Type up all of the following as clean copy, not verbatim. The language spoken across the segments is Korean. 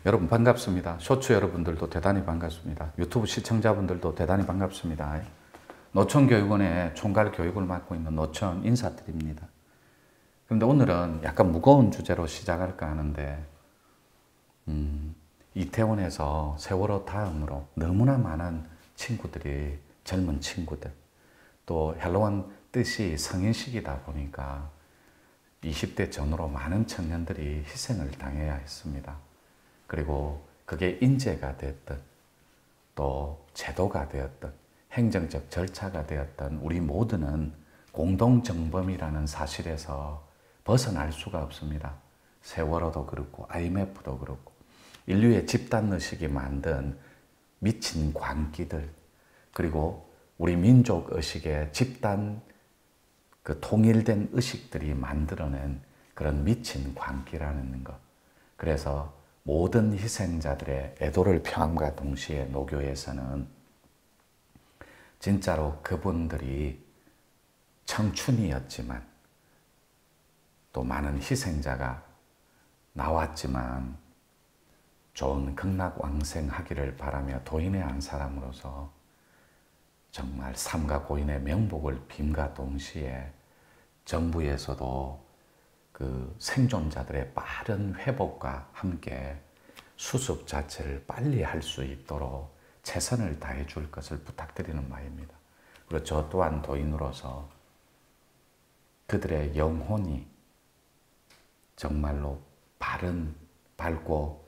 여러분 반갑습니다. 쇼츠 여러분들도 대단히 반갑습니다. 유튜브 시청자분들도 대단히 반갑습니다. 노천교육원의 총괄 교육을 맡고 있는 노천 인사드립니다. 그런데 오늘은 약간 무거운 주제로 시작할까 하는데 이태원에서 세월호 다음으로 너무나 많은 친구들이, 젊은 친구들, 또 헬로원 뜻이 성인식이다 보니까 20대 전후로 많은 청년들이 희생을 당해야 했습니다. 그리고 그게 인재가 되었든 또 제도가 되었든 행정적 절차가 되었든 우리 모두는 공동정범이라는 사실에서 벗어날 수가 없습니다. 세월호도 그렇고 IMF도 그렇고 인류의 집단의식이 만든 미친 광기들, 그리고 우리 민족의식의 집단 통일된 의식들이 만들어낸 그런 미친 광기라는 것. 그래서 모든 희생자들의 애도를 표함과 동시에 노교에서는 진짜로 그분들이 청춘이었지만 또 많은 희생자가 나왔지만 좋은 극락왕생하기를 바라며 도인의 한 사람으로서 정말 삼가 고인의 명복을 빔과 동시에 정부에서도 그 생존자들의 빠른 회복과 함께 수습 자체를 빨리 할 수 있도록 최선을 다해 줄 것을 부탁드리는 바입니다. 그리고 저 또한 도인으로서 그들의 영혼이 정말로 밝고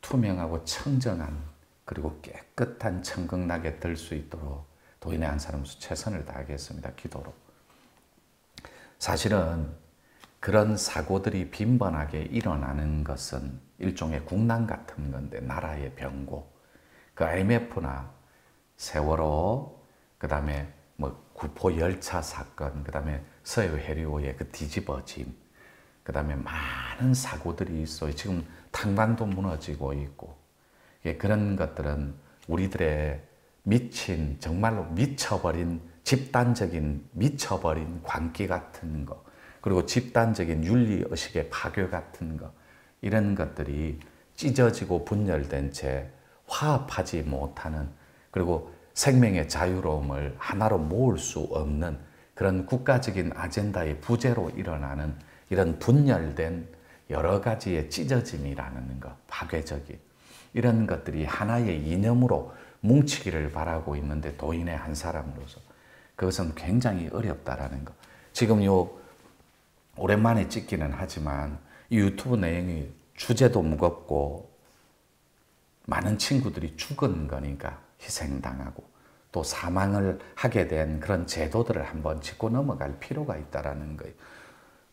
투명하고 청정한 그리고 깨끗한 천국락에 들 수 있도록 도인의 한 사람으로서 최선을 다하겠습니다. 기도로. 사실은 그런 사고들이 빈번하게 일어나는 것은 일종의 국난 같은 건데, 나라의 병고, 그 IMF나 세월호, 그 다음에 구포 열차 사건, 그 다음에 서해 해류의 그 뒤집어짐, 그 다음에 많은 사고들이 있어요. 지금 탄광도 무너지고 있고, 그런 것들은 우리들의 미친, 정말로 미쳐버린 집단적인 미쳐버린 광기 같은 거, 그리고 집단적인 윤리의식의 파괴 같은 거, 이런 것들이 찢어지고 분열된 채 화합하지 못하는, 그리고 생명의 자유로움을 하나로 모을 수 없는 그런 국가적인 아젠다의 부재로 일어나는 이런 분열된 여러 가지의 찢어짐이라는 것, 파괴적인 이런 것들이 하나의 이념으로 뭉치기를 바라고 있는데, 도인의 한 사람으로서 그것은 굉장히 어렵다라는 것. 지금 오랜만에 찍기는 하지만 이 유튜브 내용이 주제도 무겁고 많은 친구들이 죽은 거니까 희생당하고 또 사망을 하게 된 그런 제도들을 한번 짚고 넘어갈 필요가 있다는 거예요.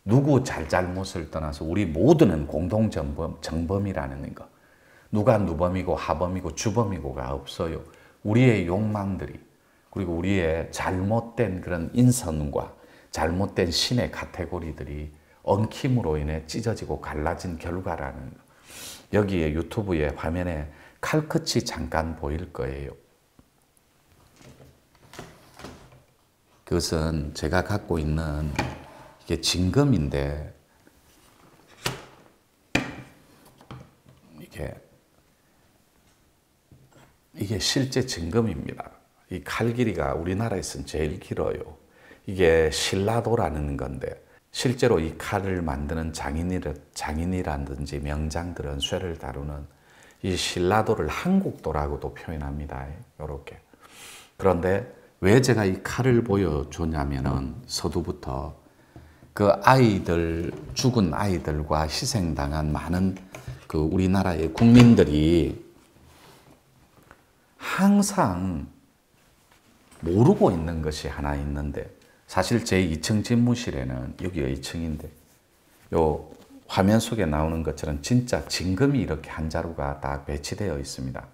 누구 잘잘못을 떠나서 우리 모두는 공동정범이라는 것. 누가 누범이고 하범이고 주범이고가 없어요. 우리의 욕망들이, 그리고 우리의 잘못된 그런 인선과 잘못된 신의 카테고리들이 엉킴으로 인해 찢어지고 갈라진 결과라는 것. 여기에 유튜브의 화면에 칼끝이 잠깐 보일 거예요. 그것은 제가 갖고 있는 이게 진검인데, 이게 실제 진검입니다. 이 칼 길이가 우리나라에서는 제일 길어요. 이게 신라도라는 건데, 실제로 이 칼을 만드는 장인이라든지 명장들은 쇠를 다루는 이 신라도를 한국도라고도 표현합니다. 이렇게. 그런데 왜 제가 이 칼을 보여주냐면은, 서두부터 그 아이들, 죽은 아이들과 희생당한 많은 그 우리나라의 국민들이 항상 모르고 있는 것이 하나 있는데, 사실 제 2층 집무실에는, 여기가 2층인데 요 화면 속에 나오는 것처럼 진짜 진검이 이렇게 한 자루가 다 배치되어 있습니다.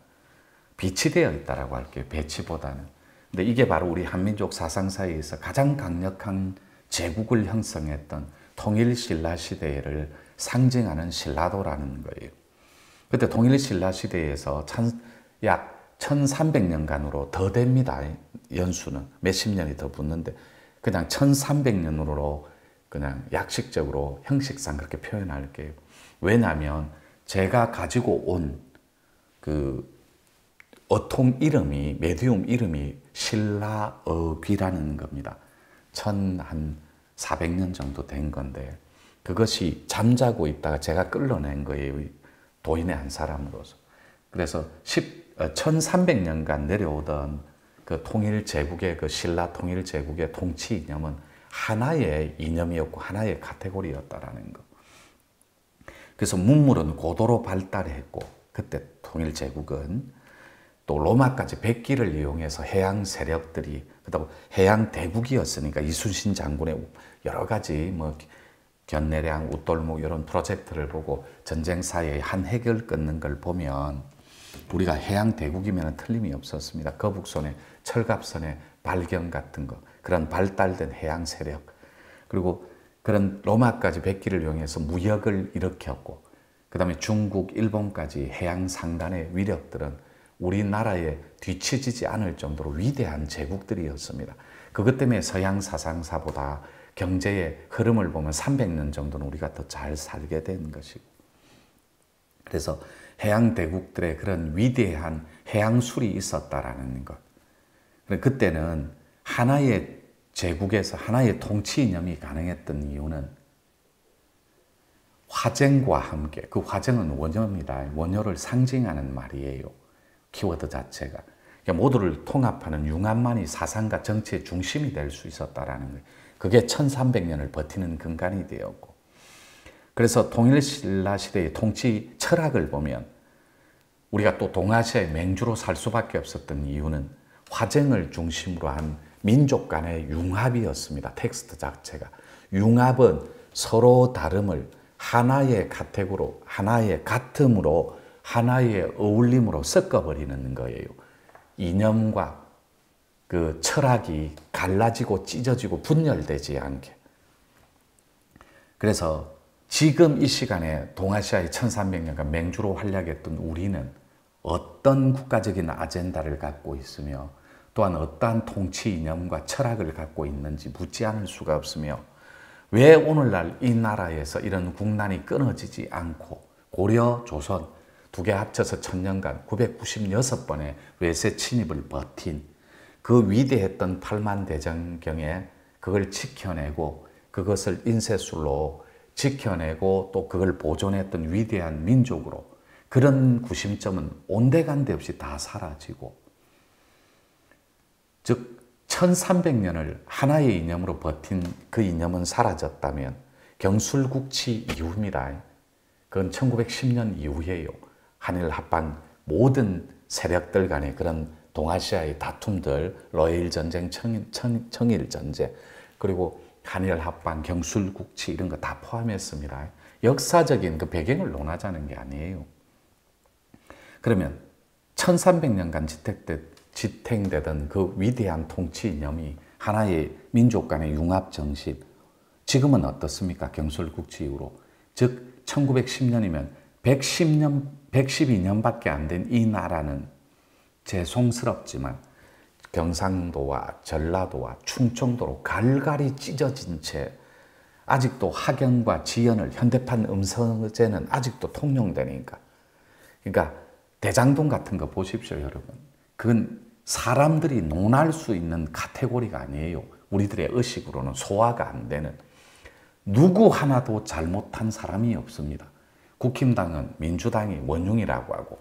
비치되어 있다라고 할게요. 배치보다는. 근데 이게 바로 우리 한민족 사상사에서 가장 강력한 제국을 형성했던 통일신라 시대를 상징하는 신라도라는 거예요. 그때 통일신라 시대에서 약 1300년간으로 더 됩니다. 연수는 몇십 년이 더 붙는데 그냥 1300년으로 그냥 약식적으로 형식상 그렇게 표현할게요. 왜냐하면 제가 가지고 온 그 어통 이름이, 메디움 이름이 신라어귀라는 겁니다. 1400년 정도 된 건데, 그것이 잠자고 있다가 제가 끌어낸 거예요. 도인의 한 사람으로서. 그래서 1300년간 내려오던 그 통일 제국의, 그 신라 통일 제국의 통치 이념은 하나의 이념이었고 하나의 카테고리였다라는 거. 그래서 문물은 고도로 발달했고, 그때 통일 제국은 또 로마까지 백기를 이용해서 해양 세력들이, 그다음 해양 대국이었으니까 이순신 장군의 여러 가지 뭐 견내량, 웃돌목 이런 프로젝트를 보고 전쟁사의 한 획을 끊는 걸 보면 우리가 해양 대국이면 틀림이 없었습니다. 거북선의 철갑선의 발견 같은 거, 그런 발달된 해양 세력, 그리고 그런 로마까지 백기를 이용해서 무역을 일으켰고, 그 다음에 중국, 일본까지 해양 상단의 위력들은 우리나라에 뒤처지지 않을 정도로 위대한 제국들이었습니다. 그것 때문에 서양 사상사보다 경제의 흐름을 보면 300년 정도는 우리가 더 잘 살게 된 것이고, 그래서 해양 대국들의 그런 위대한 해양술이 있었다라는 것. 그때는 하나의 제국에서 하나의 통치 이념이 가능했던 이유는 화쟁과 함께, 그 화쟁은 원효입니다. 원효를 상징하는 말이에요. 키워드 자체가. 그러니까 모두를 통합하는 융합만이 사상과 정치의 중심이 될 수 있었다라는 거예요. 그게 1300년을 버티는 근간이 되었고, 그래서 통일신라 시대의 통치 철학을 보면 우리가 또 동아시아의 맹주로 살 수밖에 없었던 이유는 화쟁을 중심으로 한 민족 간의 융합이었습니다. 텍스트 자체가. 융합은 서로 다름을 하나의 카테고리로, 하나의 같음으로, 하나의 어울림으로 섞어버리는 거예요. 이념과 그 철학이 갈라지고 찢어지고 분열되지 않게. 그래서 지금 이 시간에 동아시아의 1300년간 맹주로 활약했던 우리는 어떤 국가적인 아젠다를 갖고 있으며 또한 어떠한 통치 이념과 철학을 갖고 있는지 묻지 않을 수가 없으며, 왜 오늘날 이 나라에서 이런 국난이 끊어지지 않고 고려, 조선 두 개 합쳐서 1000년간 996번의 외세 침입을 버틴 그 위대했던 팔만대장경에 그걸 지켜내고 그것을 인쇄술로 지켜내고 또 그걸 보존했던 위대한 민족으로, 그런 구심점은 온데간데 없이 다 사라지고, 즉 1300년을 하나의 이념으로 버틴 그 이념은 사라졌다면 경술국치 이후입니다. 그건 1910년 이후에요. 한일 합방, 모든 세력들 간의 그런 동아시아의 다툼들, 러일 전쟁, 청일 전쟁, 그리고 한일 합방, 경술국치 이런 거 다 포함했습니다. 역사적인 그 배경을 논하자는 게 아니에요. 그러면 1300년간 지탱되던 그 위대한 통치 이념이 하나의 민족 간의 융합 정신, 지금은 어떻습니까? 경술국치 이후로. 즉 1910년이면 112년밖에 안 된 이 나라는 죄송스럽지만 경상도와 전라도와 충청도로 갈갈이 찢어진 채 아직도 학연과 지연을, 현대판 음성제는 아직도 통용되니까. 그러니까 대장동 같은 거 보십시오, 여러분. 그건 사람들이 논할 수 있는 카테고리가 아니에요. 우리들의 의식으로는 소화가 안 되는. 누구 하나도 잘못한 사람이 없습니다. 국힘당은 민주당이 원흉이라고 하고,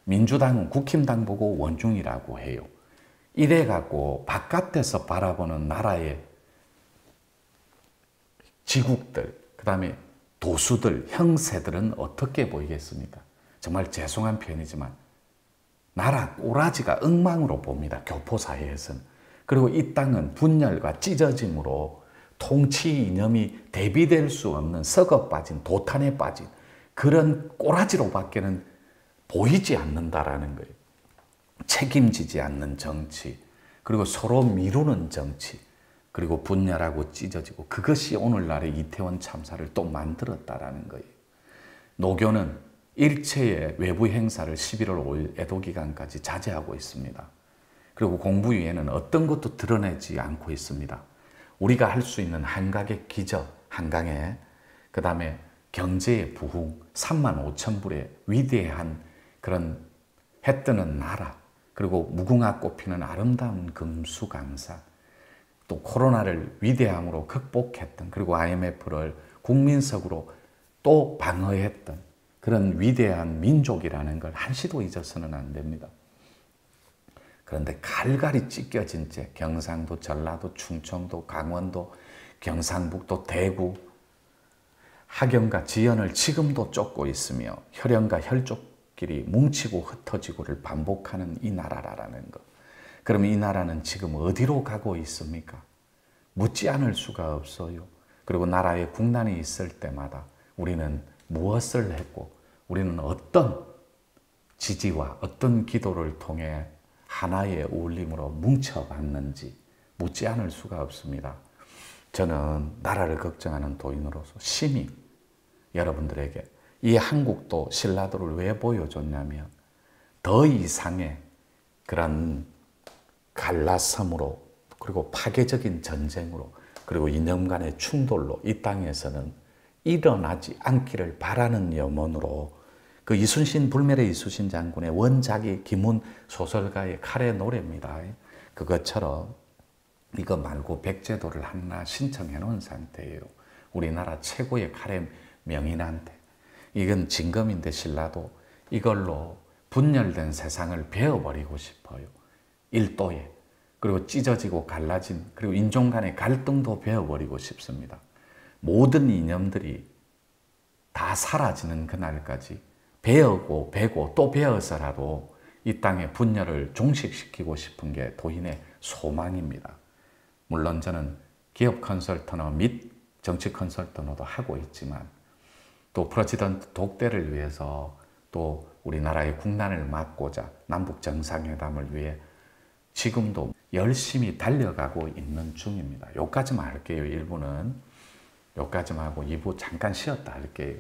민주당은 국힘당 보고 원흉이라고 해요. 이래갖고 바깥에서 바라보는 나라의 지국들, 그 다음에 도수들, 형세들은 어떻게 보이겠습니까? 정말 죄송한 표현이지만 나라 꼬라지가 엉망으로 봅니다. 교포사회에서는. 그리고 이 땅은 분열과 찢어짐으로 통치 이념이 대비될 수 없는 썩어 빠진, 도탄에 빠진 그런 꼬라지로밖에는 보이지 않는다라는 거예요. 책임지지 않는 정치, 그리고 서로 미루는 정치, 그리고 분열하고 찢어지고, 그것이 오늘날의 이태원 참사를 또 만들었다라는 거예요. 노교는 일체의 외부 행사를 11월 5일 애도기간까지 자제하고 있습니다. 그리고 공부위에는 어떤 것도 드러내지 않고 있습니다. 우리가 할 수 있는 한강의 기적, 한강에, 그 다음에 경제의 부흥, 35,000불의 위대한 그런 해뜨는 나라, 그리고 무궁화 꽃피는 아름다운 금수강산, 또 코로나를 위대함으로 극복했던, 그리고 IMF를 국민석으로 또 방어했던 그런 위대한 민족이라는 걸 한시도 잊어서는 안 됩니다. 그런데 갈갈이 찢겨진 채 경상도, 전라도, 충청도, 강원도, 경상북도, 대구, 학연과 지연을 지금도 쫓고 있으며 혈연과 혈족끼리 뭉치고 흩어지고를 반복하는 이 나라라는 것. 그럼 이 나라는 지금 어디로 가고 있습니까? 묻지 않을 수가 없어요. 그리고 나라에 국난이 있을 때마다 우리는 무엇을 했고 우리는 어떤 지지와 어떤 기도를 통해 하나의 울림으로 뭉쳐봤는지 묻지 않을 수가 없습니다. 저는 나라를 걱정하는 도인으로서 심히 여러분들에게 이 한국도 신라도를 왜 보여줬냐면 더 이상의 그런 갈라섬으로 그리고 파괴적인 전쟁으로 그리고 이념 간의 충돌로 이 땅에서는 일어나지 않기를 바라는 염원으로 그 이순신 불멸의 이순신 장군의 원작이 김훈 소설가의 칼의 노래입니다. 그것처럼 이거 말고 백제도를 하나 신청해 놓은 상태예요. 우리나라 최고의 칼의 명인한테. 이건 징검인데 신라도 이걸로 분열된 세상을 베어버리고 싶어요. 일도에. 그리고 찢어지고 갈라진 그리고 인종 간의 갈등도 베어버리고 싶습니다. 모든 이념들이 다 사라지는 그날까지 베어고 베고 또 베어서라도 이 땅의 분열을 종식시키고 싶은 게 도인의 소망입니다. 물론 저는 기업 컨설턴어 및 정치 컨설턴어도 하고 있지만 또 프레지던트 독대를 위해서 또 우리나라의 국난을 막고자 남북 정상회담을 위해 지금도 열심히 달려가고 있는 중입니다. 여기까지만 할게요. 1부는 여기까지만 하고 2부 잠깐 쉬었다 할게요.